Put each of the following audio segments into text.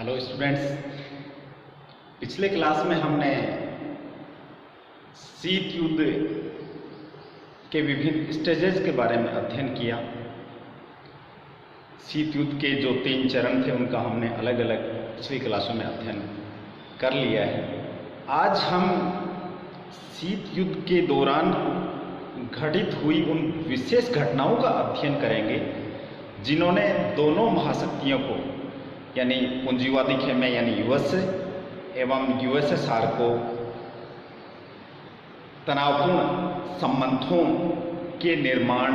Hello students, पिछले class में हमने शीत युद्ध के विभिन्न स्टेजेस के बारे में अध्ययन किया। शीत युद्ध के जो 3 चरण थे उनका हमने अलग अलग पिछली क्लासों में अध्ययन कर लिया है। आज हम शीत युद्ध के दौरान घटित हुई उन विशेष घटनाओं का अध्ययन करेंगे जिन्होंने दोनों महाशक्तियों को यानी पूंजीवादी खेमे यानी यूएस एवं यूएसएसआर को तनावपूर्ण संबंधों के निर्माण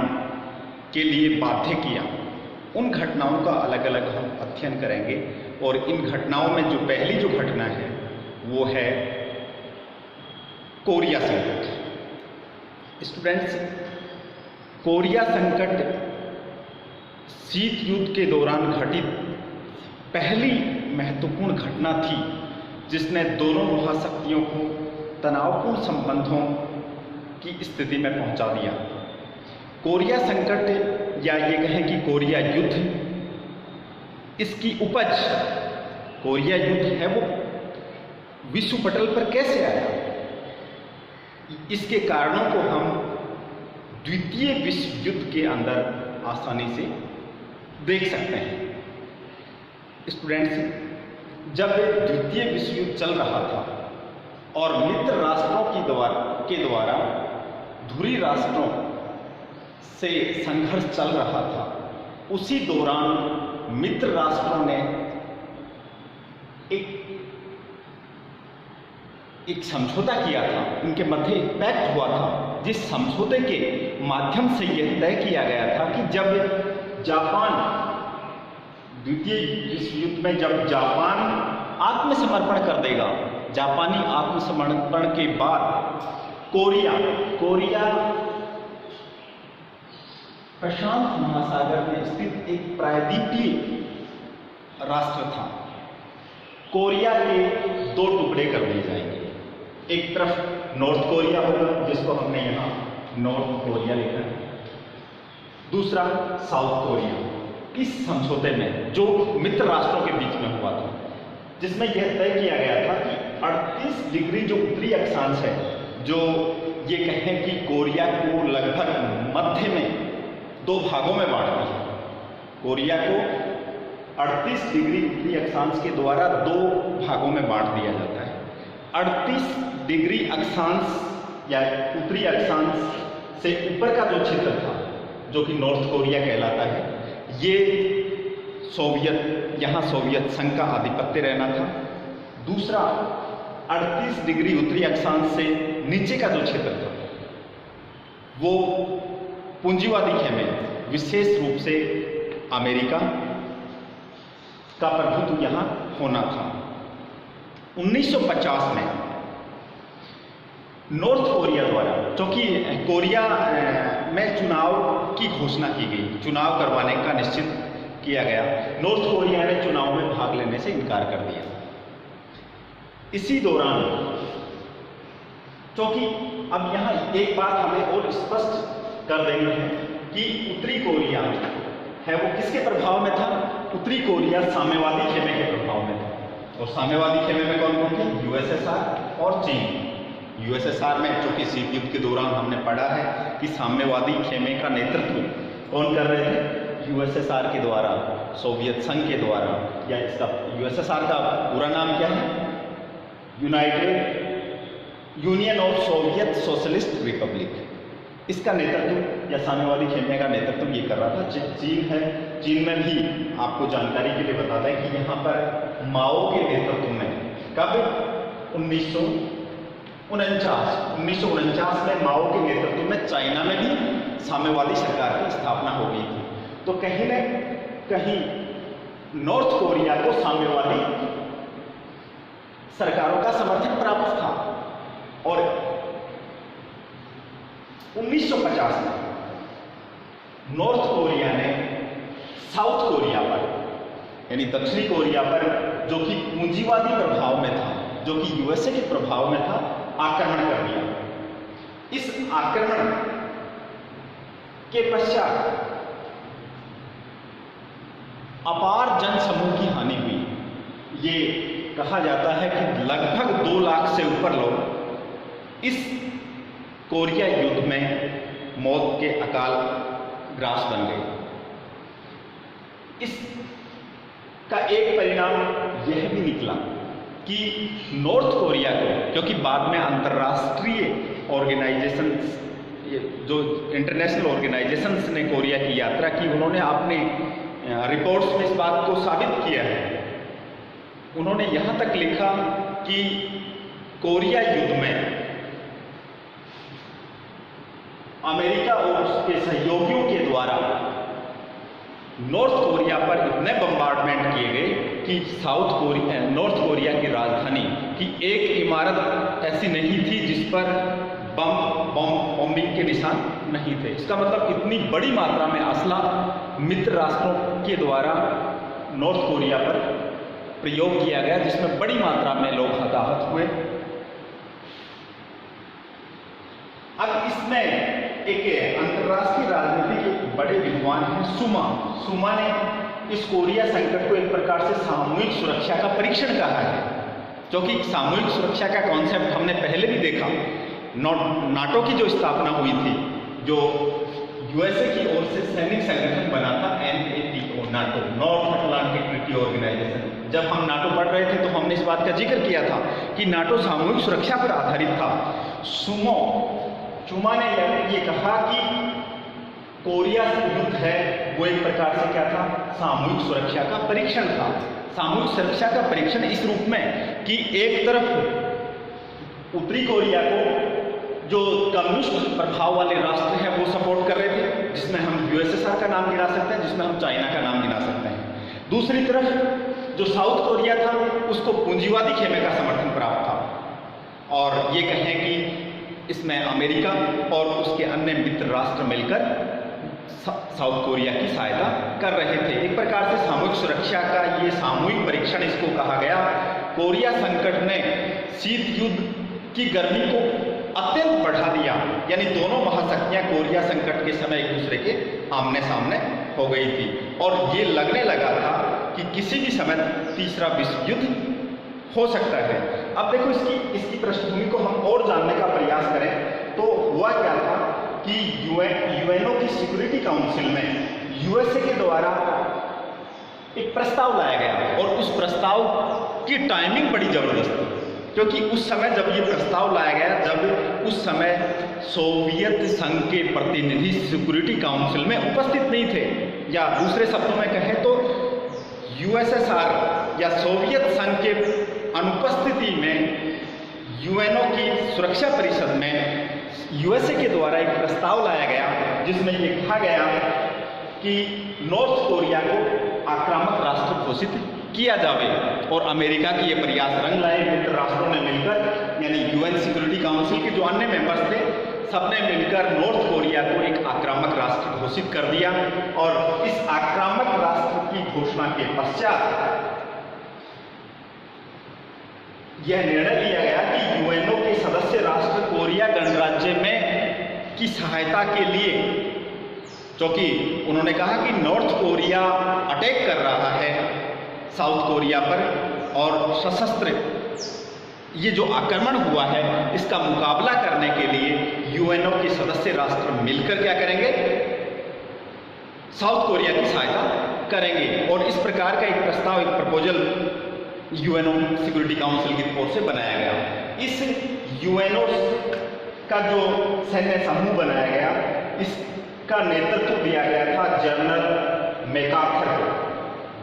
के लिए बाध्य किया। उन घटनाओं का अलग अलग हम अध्ययन करेंगे और इन घटनाओं में जो पहली जो घटना है वो है कोरिया संकट। स्टूडेंट्स, कोरिया संकट शीत युद्ध के दौरान घटित पहली महत्वपूर्ण घटना थी जिसने दोनों महाशक्तियों को तनावपूर्ण संबंधों की स्थिति में पहुंचा दिया। कोरिया संकट या ये कहें कि कोरिया युद्ध, इसकी उपज कोरिया युद्ध है वो विश्व पटल पर कैसे आया, इसके कारणों को हम द्वितीय विश्व युद्ध के अंदर आसानी से देख सकते हैं। स्टूडेंट्स, जब द्वितीय विश्व युद्ध चल रहा था और मित्र राष्ट्रों के द्वारा धुरी राष्ट्रों से संघर्ष चल रहा था, उसी दौरान मित्र राष्ट्रों ने एक समझौता किया था। उनके मध्य एक पैक्ट हुआ था जिस समझौते के माध्यम से यह तय किया गया था कि जब जापान द्वितीय विश्व युद्ध में जब जापान आत्मसमर्पण कर देगा, जापानी आत्मसमर्पण के बाद कोरिया प्रशांत महासागर में स्थित एक प्रायद्वीपीय राष्ट्र था। कोरिया के 2 टुकड़े कर दिए जाएंगे। एक तरफ नॉर्थ कोरिया होगा जिसको हमने यहाँ नॉर्थ कोरिया लिखा है, दूसरा साउथ कोरिया। इस समझौते में जो मित्र राष्ट्रों के बीच में हुआ था, जिसमें यह तय किया गया था कि 38 डिग्री जो उत्तरी अक्षांश है, जो ये कहें कि कोरिया को लगभग मध्य में 2 भागों में बांट दिया। कोरिया को 38 डिग्री उत्तरी अक्षांश के द्वारा 2 भागों में बांट दिया जाता है। 38 डिग्री अक्षांश या उत्तरी अक्षांश से ऊपर का जो क्षेत्र था, जो कि नॉर्थ कोरिया कहलाता है, ये यहाँ सोवियत संघ का आधिपत्य रहना था। दूसरा 38 डिग्री उत्तरी अक्षांश से नीचे का जो क्षेत्र था वो पूंजीवादी खेमे, विशेष रूप से अमेरिका का प्रभुत्व यहाँ होना था। 1950 में नॉर्थ कोरिया द्वारा, क्योंकि कोरिया में चुनाव की घोषणा की गई, चुनाव करवाने का निश्चित किया गया, नॉर्थ कोरिया ने चुनाव में भाग लेने से इनकार कर दिया। इसी दौरान, क्योंकि अब यहाँ एक बात हमें और स्पष्ट कर देनी है कि उत्तरी कोरिया है वो किसके प्रभाव में था? उत्तरी कोरिया साम्यवादी खेमे के प्रभाव में था। और साम्यवादी खेमे में कौन कौन थे? यूएसएसआर और चीन। यूएसएसआर में, जो कि शीत युद्ध के दौरान हमने पढ़ा है कि साम्यवादी खेमे का नेतृत्व कौन कर रहे थे? यूएसएसआर के द्वारा, सोवियत संघ के द्वारा, या इसका यूएसएसआर का पूरा नाम क्या है? United union of Soviet socialist Republic. इसका नेतृत्व या साम्यवादी खेमे का नेतृत्व ये कर रहा था चीन है। चीन में भी आपको जानकारी के लिए बताता है कि यहाँ पर माओ के नेतृत्व में कब 1949 में माओ के नेतृत्व में चाइना में भी साम्यवादी सरकार की स्थापना हो गई थी। तो कहीं न कहीं नॉर्थ कोरिया को साम्यवादी सरकारों का समर्थन प्राप्त था। और 1950 में नॉर्थ कोरिया ने साउथ कोरिया पर, यानी दक्षिणी कोरिया पर, जो कि पूंजीवादी प्रभाव में था, जो कि यूएसए के प्रभाव में था, आक्रमण कर दिया। इस आक्रमण के पश्चात अपार जनसमूह की हानि हुई। ये कहा जाता है कि लगभग 2 लाख से ऊपर लोग इस कोरिया युद्ध में मौत के अकाल ग्रास बन गए। इसका एक परिणाम यह भी निकला कि नॉर्थ कोरिया को, क्योंकि बाद में अंतर्राष्ट्रीय ऑर्गेनाइजेशंस, जो इंटरनेशनल ऑर्गेनाइजेशंस ने कोरिया की यात्रा की, उन्होंने अपने रिपोर्ट्स में इस बात को साबित किया है। उन्होंने यहाँ तक लिखा कि कोरिया युद्ध में अमेरिका और उसके सहयोगियों के द्वारा नॉर्थ कोरिया पर इतने बम्बार्डमेंट किए गए कि नॉर्थ कोरिया की राजधानी की एक इमारत ऐसी नहीं थी जिस पर बॉम्बिंग के निशान नहीं थे। इसका मतलब इतनी बड़ी मात्रा में असला मित्र राष्ट्रों के द्वारा नॉर्थ कोरिया पर प्रयोग किया गया, जिसमें बड़ी मात्रा में लोग हताहत हुए। अब इसमें एक अंतर्राष्ट्रीय राजनीति के बड़े विद्वान हैं सुमा ने इस कोरिया संकट को एक प्रकार से सामूहिक सुरक्षा का परीक्षण कहा है, क्योंकि सामूहिक सुरक्षा का कॉन्सेप्ट हमने पहले भी देखा। नाटो की जो स्थापना हुई थी, जो यूएसए की ओर से सैनिक संगठन बना था, NATO, North Atlantic Treaty Organization. जब हम नाटो पढ़ रहे थे तो हमने इस बात का जिक्र किया था कि नाटो सामूहिक सुरक्षा पर आधारित था। सुमा ने ये कहा कि कोरिया युद्ध है वो एक प्रकार से क्या था, सामूहिक सुरक्षा का परीक्षण था। सामूहिक सुरक्षा का परीक्षण इस रूप में कि एक तरफ उत्तरी कोरिया को जो कम्युनिस्ट प्रभाव वाले राष्ट्र हैं वो सपोर्ट कर रहे थे, जिसमें हम यूएसएसआर का नाम गिना सकते हैं, जिसमें हम चाइना का नाम गिना सकते हैं। दूसरी तरफ जो साउथ कोरिया था उसको पूंजीवादी खेमे का समर्थन प्राप्त था, और ये कहें कि इसमें अमेरिका और उसके अन्य मित्र राष्ट्र मिलकर साउथ कोरिया की सहायता कर रहे थे। एक प्रकार से सामूहिक सुरक्षा का ये सामूहिक परीक्षण इसको कहा गया। कोरिया संकट ने शीत युद्ध की गर्मी को अत्यंत बढ़ा दिया, यानी दोनों महाशक्तियां कोरिया संकट के समय एक दूसरे के आमने सामने हो गई थी, और ये लगने लगा था कि किसी भी समय तीसरा विश्व युद्ध हो सकता है। अब देखो इसकी पृष्ठभूमि को हम और जानने का प्रयास करें तो हुआ क्या था कि यूएनओ की सिक्योरिटी काउंसिल में यूएसए के द्वारा एक प्रस्ताव लाया गया, और उस प्रस्ताव की टाइमिंग बड़ी जबरदस्त थी, क्योंकि उस समय जब ये प्रस्ताव लाया गया, जब उस समय सोवियत संघ के प्रतिनिधि सिक्योरिटी काउंसिल में उपस्थित नहीं थे, या दूसरे शब्दों में कहें तो यूएसएसआर या सोवियत संघ के अनुपस्थिति में यूएनओ की सुरक्षा परिषद में यूएसए के द्वारा एक प्रस्ताव लाया गया, जिसमें ये कहा गया कि नॉर्थ कोरिया को आक्रामक राष्ट्र घोषित किया जावे, और अमेरिका की ये प्रयास रंग लाए। मित्र राष्ट्रों ने मिलकर, यानी यूएन सिक्योरिटी काउंसिल के जो अन्य मेंबर्स थे, सबने मिलकर नॉर्थ कोरिया को एक आक्रामक राष्ट्र घोषित कर दिया, और इस आक्रामक राष्ट्र की घोषणा के पश्चात यह निर्णय लिया गया कि यूएनओ के सदस्य राष्ट्र कोरिया गणराज्य में की सहायता के लिए, क्योंकि उन्होंने कहा कि नॉर्थ कोरिया अटैक कर रहा है साउथ कोरिया पर, और सशस्त्र ये जो आक्रमण हुआ है इसका मुकाबला करने के लिए यूएनओ के सदस्य राष्ट्र मिलकर क्या करेंगे, साउथ कोरिया की सहायता करेंगे। और इस प्रकार का एक प्रस्ताव, एक प्रपोजल यूएनओ सिक्योरिटी काउंसिल की ओर से बनाया गया। इस यूएनओ का जो सैन्य समूह बनाया गया, इसका नेतृत्व दिया गया था जनरल मैकार्थर को।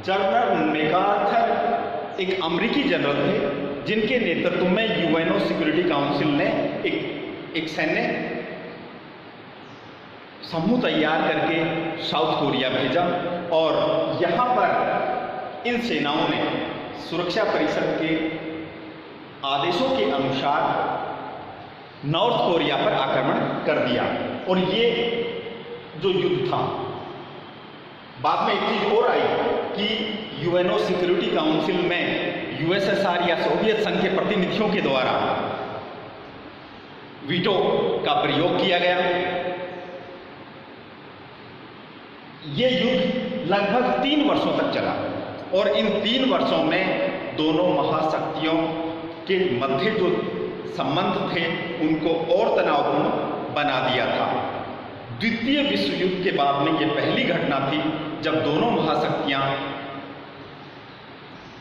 जनरल मैकार्थर एक अमेरिकी जनरल थे, जिनके नेतृत्व में यूएनओ सिक्योरिटी काउंसिल ने एक सैन्य समूह तैयार करके साउथ कोरिया भेजा, और यहाँ पर इन सेनाओं ने सुरक्षा परिषद के आदेशों के अनुसार नॉर्थ कोरिया पर आक्रमण कर दिया। और ये जो युद्ध था, बाद में एक चीज और आई कि यूएनओ सिक्योरिटी काउंसिल में यूएसएसआर या सोवियत संघ के प्रतिनिधियों के द्वारा वीटो का प्रयोग किया गया। ये युद्ध लगभग 3 वर्षों तक चला, और इन 3 वर्षों में दोनों महाशक्तियों के मध्य जो संबंध थे उनको और तनावपूर्ण बना दिया था। द्वितीय विश्व युद्ध के बाद में यह पहली घटना थी जब दोनों महाशक्तियां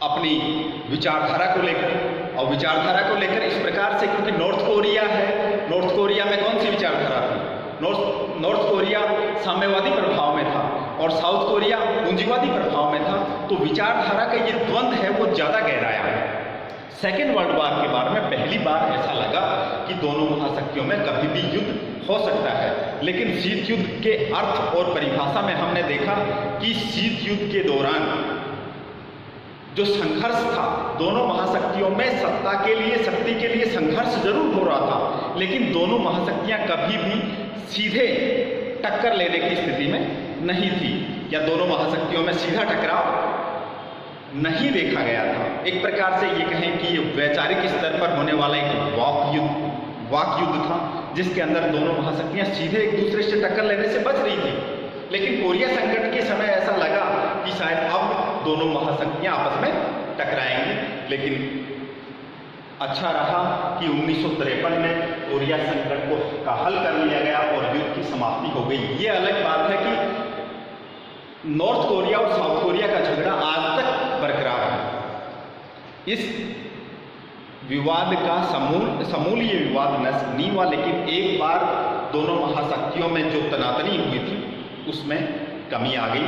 अपनी विचारधारा को लेकर इस प्रकार से, क्योंकि नॉर्थ कोरिया है, नॉर्थ कोरिया में कौन सी विचारधारा थी? नॉर्थ कोरिया साम्यवादी प्रभाव में था और साउथ कोरिया पूंजीवादी प्रभाव में था, तो विचारधारा का ये द्वंद्व है वो ज्यादा गहराया है। सेकेंड वर्ल्ड वॉर के बारे में पहली बार ऐसा लगा कि दोनों महाशक्तियों में कभी भी युद्ध हो सकता है, लेकिन शीत युद्ध के अर्थ और परिभाषा में हमने देखा कि शीत युद्ध के दौरान जो संघर्ष था दोनों महाशक्तियों में, सत्ता के लिए, शक्ति के लिए संघर्ष जरूर हो रहा था, लेकिन दोनों महाशक्तियां कभी भी सीधे टक्कर लेने की स्थिति में नहीं थी, या दोनों महाशक्तियों में सीधा टकराव नहीं देखा गया था। एक प्रकार से ये कहें कि ये वैचारिक स्तर पर होने वाला एक वाक युद्ध था, जिसके अंदर दोनों महाशक्तियां सीधे एक दूसरे से टक्कर लेने से बच रही थी। लेकिन कोरिया संकट के समय ऐसा लगा कि शायद अब दोनों महाशक्तियां आपस में टकराएंगी, लेकिन अच्छा रहा कि 1953 में कोरिया संकट का हल कर लिया गया और युद्ध की समाप्ति हो गई। ये अलग बात है कि नॉर्थ कोरिया और साउथ कोरिया का झगड़ा आज तक बरकरार है। इस विवाद का समूल ये विवाद नष्ट नहीं हुआ, लेकिन एक बार दोनों महाशक्तियों में जो तनातनी हुई थी उसमें कमी आ गई।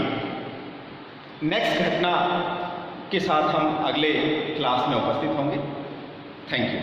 नेक्स्ट घटना के साथ हम अगले क्लास में उपस्थित होंगे। Thank you.